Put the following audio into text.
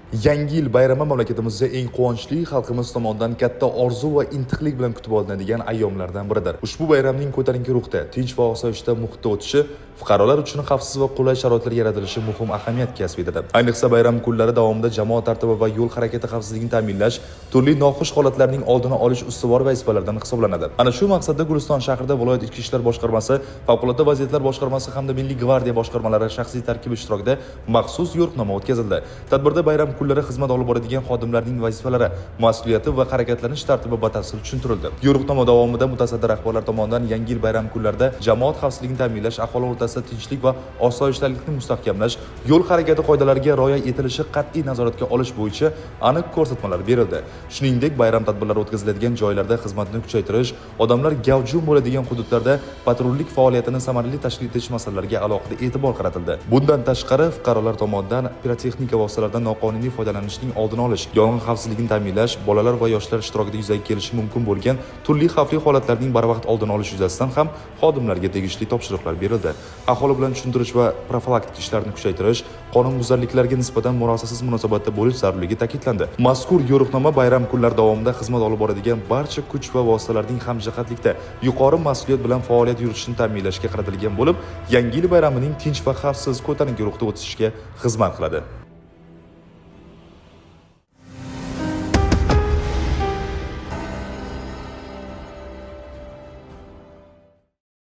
Yangi yil bayrami mamlakatimizda eng quvonchli, xalqimiz tomonidan katta orzu va intiqlik bilan kutib olinadigan ayyomlardan biridir. Ushbu bayramning ko'tarinki ruhda, tinch va osoyishta muhitda o'tishi fuqarolar uchun xavfsiz va qulay sharoitlar yaratilishi muhim ahamiyat kasb etadi. Ayniqsa bayram kunlari davomida jamoat tartibi va yo'l harakati xavfsizligini ta'minlash turli noxush holatlarning oldini olish ustuvor vazifalardan hisoblanadi. Ana shu maqsadda Guliston shahrida viloyat ichki ishlar boshqarmasi, favqulodda vaziyatlar boshqarmasi hamda Milliy gvardiya boshqarmalari shaxsiy tarkibi ishtirokida maxsus yo'riqnoma o'tkazildi. Tadbirda bayram kunlari xizmat olib boradigan xodimlarning vazifalari, mas'uliyati va harakatlanish tartibi batafsil tushuntirildi. Yo'riqnoma davomida mutasaddi rahbarlar tomonidan Yangi yil bayram kunlarida jamoat xavfsizligini ta'minlash, aholi o'rtasida tinchlik va osoyishtalikni mustahkamlash, yo'l harakati qoidalariga rioya etilishi qat'iy nazoratga olish bo'yicha aniq ko'rsatmalar berildi. Shuningdek, bayram tadbirlari o'tkaziladigan joylarda xizmatni kuchaytirish, odamlar gavjum bo'ladigan hududlarda patrullik faoliyatini samarali tashkil etish masalalariga alohida e'tibor qaratildi. Bundan tashqari, fuqarolar tomonidan pirotexnika vositalaridan noqonuniy foydalanishning oldini olish, yong'in xavfsizligini ta'minlash, bolalar va yoshlar ishtirokida yuzaga kelishi mumkin bo'lgan turli xavfli holatlarning barvaqt oldini olish yuzasidan ham xodimlarga tegishli topshiriqlar berildi. Aholi bilan tushuntirish va profilaktik ishlarni kuchaytirish, qonunbuzarliklarga nisbatan murosasiz munosabatda bo'lish zarurligi ta'kidlandi. Mazkur yo'riqnoma bayram kunlari davomida xizmat olib boradigan barcha kuch va vositalarning hamjihatlikda yuqori mas'uliyat bilan faoliyat yuritishini ta'minlashga qaratilgan bo'lib, Yangi yil bayramining tinch va xavfsiz ko'tarinki ruhda o'tishiga xizmat qiladi.